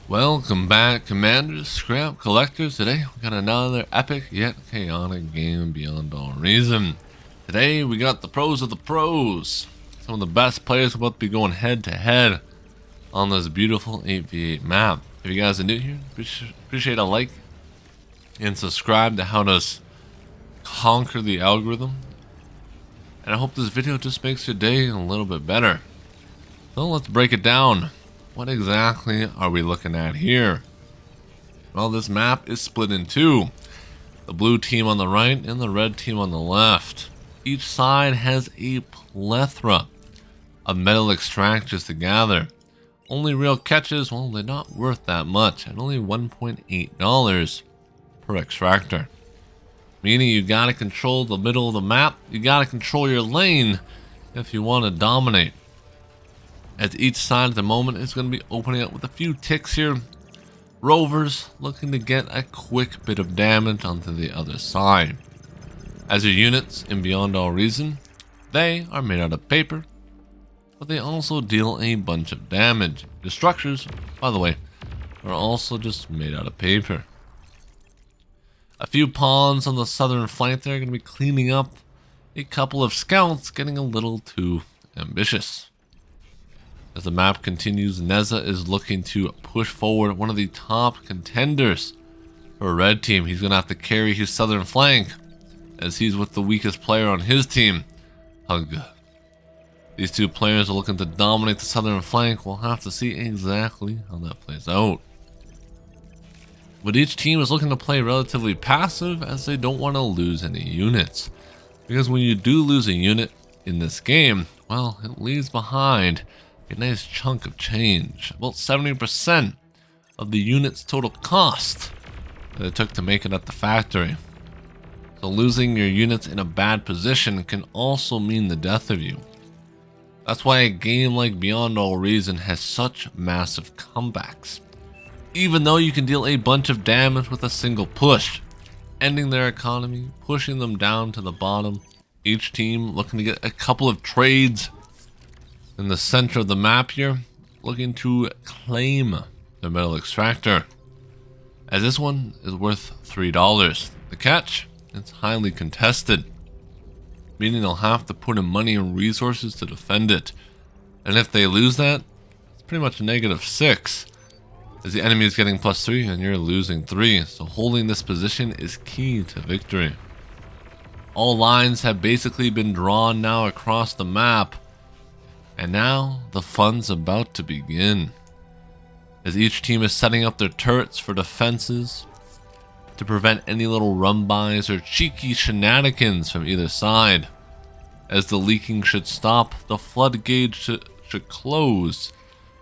Welcome back, Commanders, Scrap Collectors. Today we got another epic yet chaotic game beyond all reason. Today we got the pros of the pros. Some of the best players about to be going head to head on this beautiful 8v8 map. If you guys are new here, appreciate a like and subscribe to help us conquer the algorithm. And I hope this video just makes your day a little bit better. So let's break it down. What exactly are we looking at here? Well, this map is split in two. The blue team on the right and the red team on the left. Each side has a plethora of metal extractors to gather. Only real catches, well, they're not worth that much at only $1.8 per extractor. Meaning you gotta control the middle of the map, you gotta control your lane if you want to dominate. As each side at the moment is going to be opening up with a few ticks here. Rovers looking to get a quick bit of damage onto the other side. As your units in Beyond All Reason, they are made out of paper, but they also deal a bunch of damage. The structures, by the way, are also just made out of paper. A few pawns on the southern flank there are going to be cleaning up a couple of scouts getting a little too ambitious. As the map continues, Neza is looking to push forward one of the top contenders for a red team. He's going to have to carry his southern flank as he's with the weakest player on his team, Hug. These two players are looking to dominate the southern flank. We'll have to see exactly how that plays out. But each team is looking to play relatively passive as they don't want to lose any units. Because when you do lose a unit in this game, well, it leaves behind a nice chunk of change, about 70% of the unit's total cost that it took to make it at the factory. So losing your units in a bad position can also mean the death of you. That's why a game like Beyond All Reason has such massive comebacks. Even though you can deal a bunch of damage with a single push, ending their economy, pushing them down to the bottom, each team looking to get a couple of trades in the center of the map here, looking to claim the metal extractor, as this one is worth $3. The catch, it's highly contested, meaning they'll have to put in money and resources to defend it, and if they lose that, it's pretty much a -6, as the enemy is getting +3 and you're losing 3, so holding this position is key to victory. All lines have basically been drawn now across the map, and now the fun's about to begin, as each team is setting up their turrets for defenses to prevent any little run-bys or cheeky shenanigans from either side. As the leaking should stop, the flood gauge should close,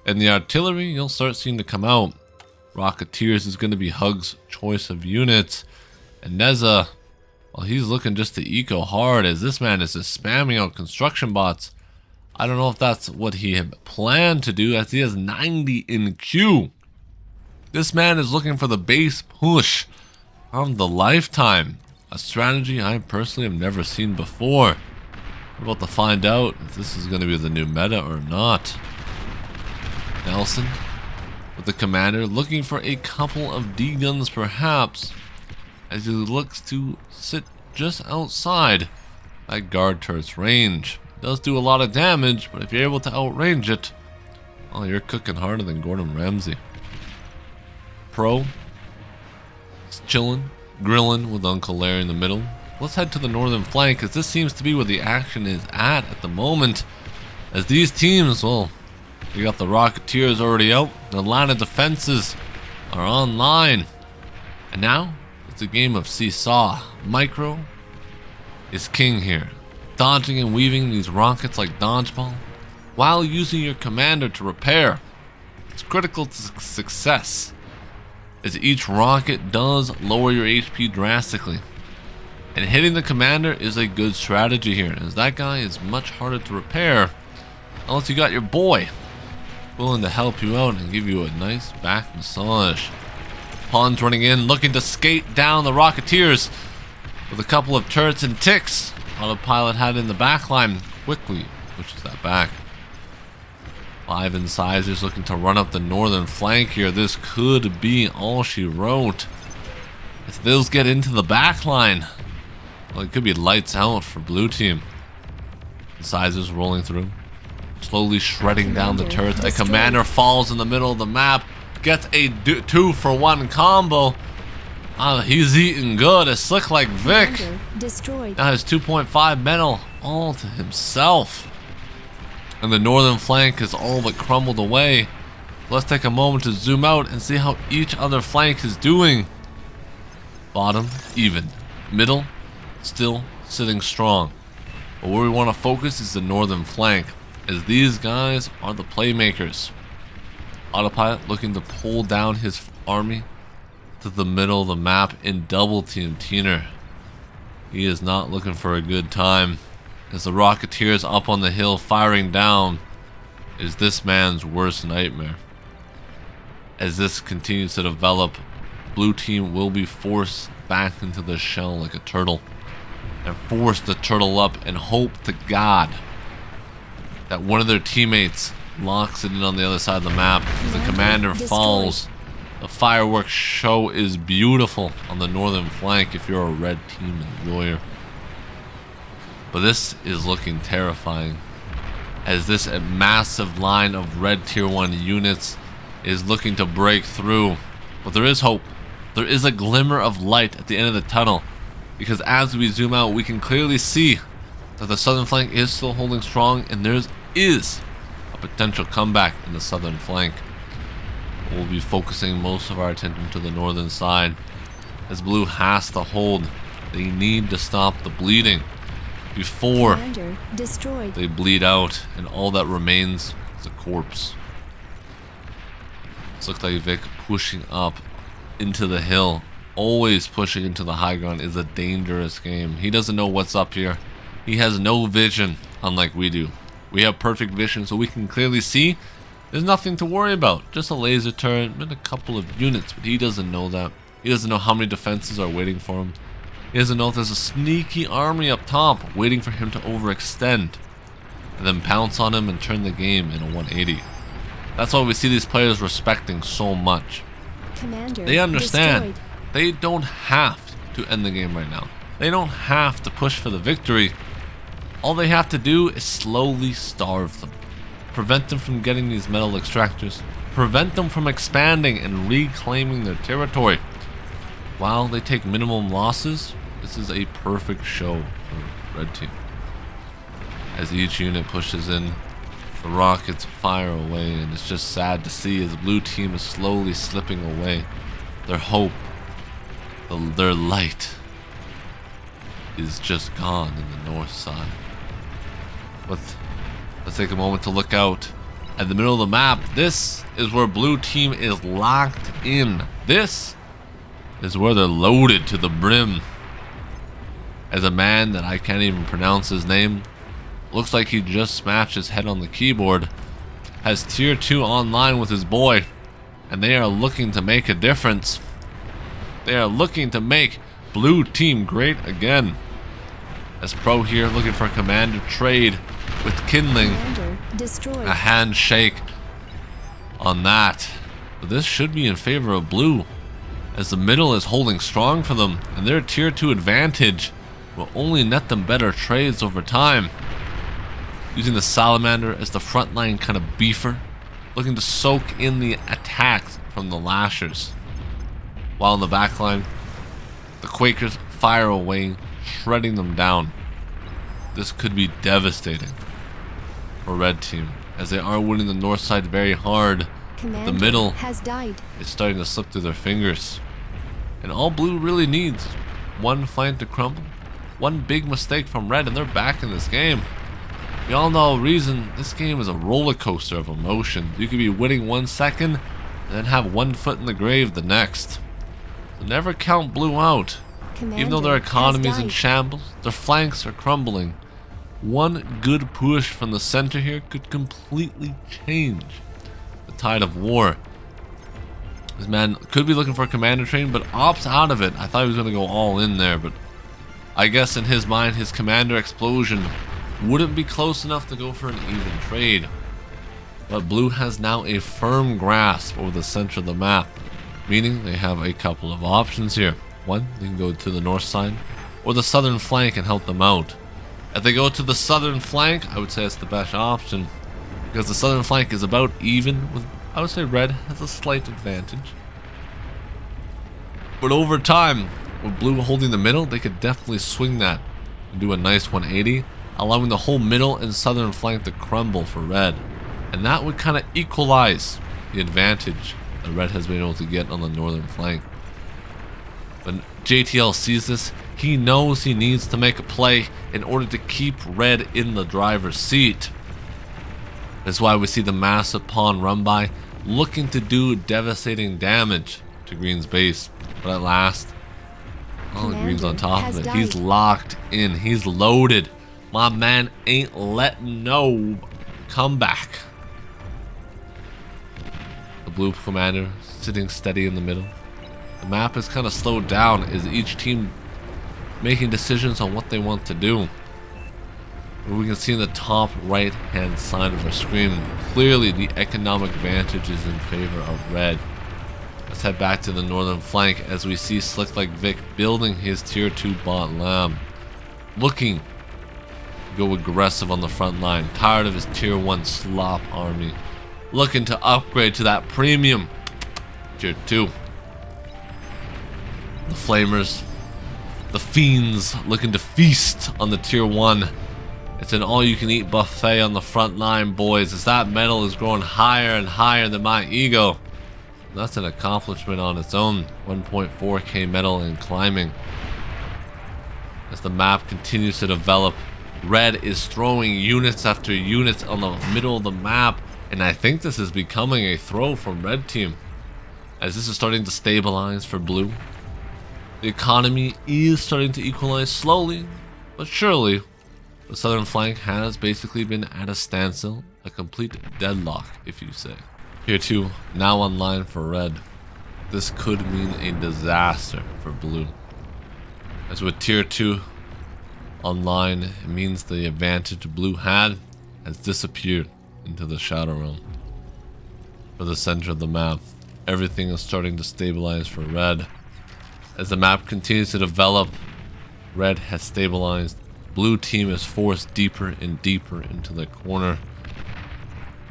and the artillery you'll start seeing to come out. Rocketeers is going to be Hug's choice of units, and Neza, well, he's looking just to eco hard, as this man is just spamming out construction bots. I don't know if that's what he had planned to do, as he has 90 in queue. This man is looking for the base push of the lifetime, a strategy I personally have never seen before. We're about to find out if this is going to be the new meta or not. Nelson with the commander looking for a couple of D-guns perhaps, as he looks to sit just outside that guard turret's range. Does do a lot of damage, but if you're able to outrange it, well, you're cooking harder than Gordon Ramsay. Pro is chilling, grilling with Uncle Larry in the middle. Let's head to the northern flank, as this seems to be where the action is at the moment, as these teams, well, you got the Rocketeers already out, the line of defenses are online, and now it's a game of seesaw. Micro is king here, dodging and weaving these rockets like dodgeball, while using your commander to repair. It's critical to success, as each rocket does lower your HP drastically. And hitting the commander is a good strategy here, as that guy is much harder to repair, unless you got your boy willing to help you out and give you a nice back massage. Pawns running in, looking to skate down the Rocketeers with a couple of turrets and ticks. Autopilot had in the back line quickly pushes that back. 5 incisors looking to run up the northern flank here. This could be all she wrote. If those get into the back line, well, it could be lights out for blue team. Incisors rolling through, slowly shredding down the turrets. A commander falls in the middle of the map, gets a 2-for-1 combo. He's eating good. A slick like Vic now has 2.5 metal all to himself. And the northern flank is all but crumbled away. Let's take a moment to zoom out and see how each other flank is doing. Bottom, even. Middle, still sitting strong. But where we want to focus is the northern flank, as these guys are the playmakers. Autopilot looking to pull down his army to the middle of the map and double team Teener. He is not looking for a good time, as the Rocketeers up on the hill firing down is this man's worst nightmare. As this continues to develop, blue team will be forced back into the shell like a turtle, and force the turtle up and hope to God that one of their teammates locks it in on the other side of the map. As the commander falls, the fireworks show is beautiful on the northern flank if you're a red team enjoyer. But this is looking terrifying, as this massive line of red tier 1 units is looking to break through. But there is hope. There is a glimmer of light at the end of the tunnel, because as we zoom out, we can clearly see that the southern flank is still holding strong, and there is a potential comeback in the southern flank. We'll be focusing most of our attention to the northern side, as blue has to hold. They need to stop the bleeding before they bleed out, and all that remains is a corpse. This looks like Vic pushing up into the hill. Always pushing into the high ground is a dangerous game. He doesn't know what's up here. He has no vision, unlike we do. We have perfect vision, so we can clearly see there's nothing to worry about. Just a laser turret and a couple of units, but he doesn't know that. He doesn't know how many defenses are waiting for him. He doesn't know if there's a sneaky army up top waiting for him to overextend and then pounce on him and turn the game in a 180. That's why we see these players respecting so much. They understand they don't have to end the game right now. They don't have to push for the victory. All they have to do is slowly starve them. Prevent them from getting these metal extractors. Prevent them from expanding and reclaiming their territory. While they take minimum losses, this is a perfect show for red team. As each unit pushes in, the rockets fire away, and it's just sad to see as blue team is slowly slipping away. Their hope, their light, is just gone in the north side. Let's take a moment to look out at the middle of the map. This is where blue team is locked in. This is where they're loaded to the brim. As a man that I can't even pronounce his name, looks like he just smashed his head on the keyboard, has tier 2 online with his boy, and they are looking to make a difference. They are looking to make blue team great again. As Pro here looking for a commander trade with kindling, a handshake on that. But this should be in favor of blue, as the middle is holding strong for them, and their tier 2 advantage will only net them better trades over time. Using the Salamander as the frontline kind of beefer, looking to soak in the attacks from the Lashers. While in the backline, the Quakers fire away, shredding them down. This could be devastating for red team, as they are winning the north side very hard. The middle is starting to slip through their fingers, and all blue really needs one flank to crumble, one big mistake from red, and they're back in this game. We all know reason this game is a roller coaster of emotion. You could be winning 1 second and then have one foot in the grave the next. So never count blue out. Even though their economy is in shambles, their flanks are crumbling. One good push from the center here could completely change the tide of war. This man could be looking for a commander train, but opts out of it. I thought he was going to go all in there, but I guess in his mind, his commander explosion wouldn't be close enough to go for an even trade. but blue has now a firm grasp over the center of the map, meaning they have a couple of options here. One, they can go to the north side or the southern flank and help them out. If they go to the southern flank, I would say it's the best option, because the southern flank is about even with, I would say red has a slight advantage. But over time, with blue holding the middle, they could definitely swing that and do a nice 180, allowing the whole middle and southern flank to crumble for red. And that would kind of equalize the advantage that red has been able to get on the northern flank. When JTL sees this, he knows he needs to make a play in order to keep red in the driver's seat. That's why we see the massive pawn run by, looking to do devastating damage to green's base. But at last, oh, green's on top of it. He's locked in. He's loaded. My man ain't letting no comeback. The blue commander sitting steady in the middle. The map is kind of slowed down as each team making decisions on what they want to do. We can see in the top right hand side of our screen, clearly the economic advantage is in favor of red. Let's head back to the northern flank as we see Slick Like Vic building his tier 2 bot lab, looking to go aggressive on the front line, tired of his tier 1 slop army, looking to upgrade to that premium tier 2. The Flamers, the Fiends, looking to feast on the tier 1. It's an all-you-can-eat buffet on the front line, boys, as that medal is growing higher and higher than my ego. That's an accomplishment on its own. 1.4k medal in climbing. As the map continues to develop, red is throwing units after units on the middle of the map, and I think this is becoming a throw from red team, as this is starting to stabilize for blue. The economy is starting to equalize slowly, but surely. The southern flank has basically been at a standstill, a complete deadlock, if you say. Tier 2 now online for red. This could mean a disaster for blue. As with tier 2 online, it means the advantage blue had has disappeared into the shadow realm. For the center of the map, everything is starting to stabilize for red. As the map continues to develop, red has stabilized. Blue team is forced deeper and deeper into the corner,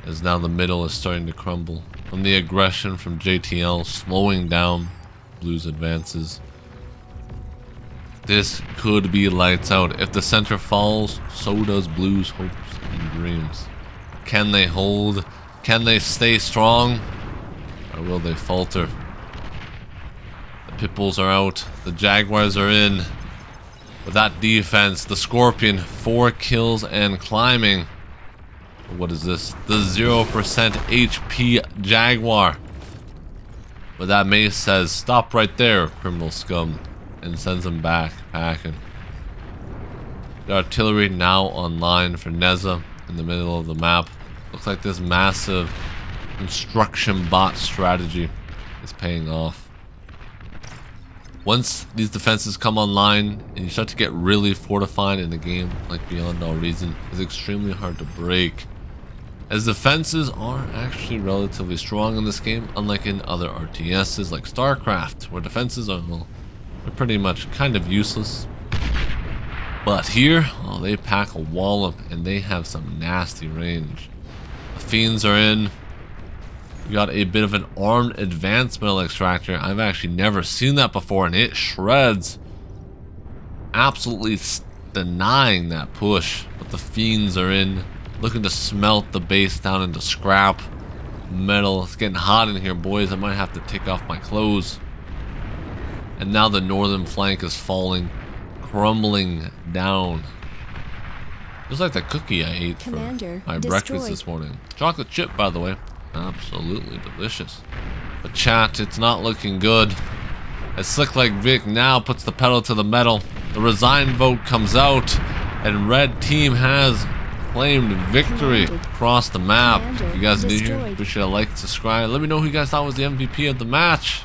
as now the middle is starting to crumble from the aggression from JTL, slowing down blue's advances. This could be lights out. If the center falls, so does blue's hopes and dreams. Can they hold? Can they stay strong? Or will they falter? The Pitbulls are out. The Jaguars are in. With that defense, the Scorpion, 4 kills and climbing. What is this? The 0% HP Jaguar. But that mace says, stop right there, criminal scum, and sends him back packing. The artillery now online for Neza in the middle of the map. Looks like this massive construction bot strategy is paying off. Once these defenses come online and you start to get really fortified in a game like Beyond All Reason, it's extremely hard to break, as defenses are actually relatively strong in this game, unlike in other RTSs like StarCraft, where defenses are, well, they're pretty much kind of useless. But here, oh, they pack a wallop and they have some nasty range. The Fiends are in. We got a bit of an armed advanced metal extractor. I've actually never seen that before, and it shreds. Absolutely denying that push. But the Fiends are in, looking to smelt the base down into scrap metal. It's getting hot in here, boys. I might have to take off my clothes. And now the northern flank is falling, crumbling down. Just like the cookie I ate Commander, for my breakfast this morning. Chocolate chip, by the way. Absolutely delicious. But chat, it's not looking good. As Slick Like Vic now puts the pedal to the metal. The resign vote comes out, and red team has claimed victory across the map. If you guys are new here, be sure to like and subscribe. Let me know who you guys thought was the MVP of the match.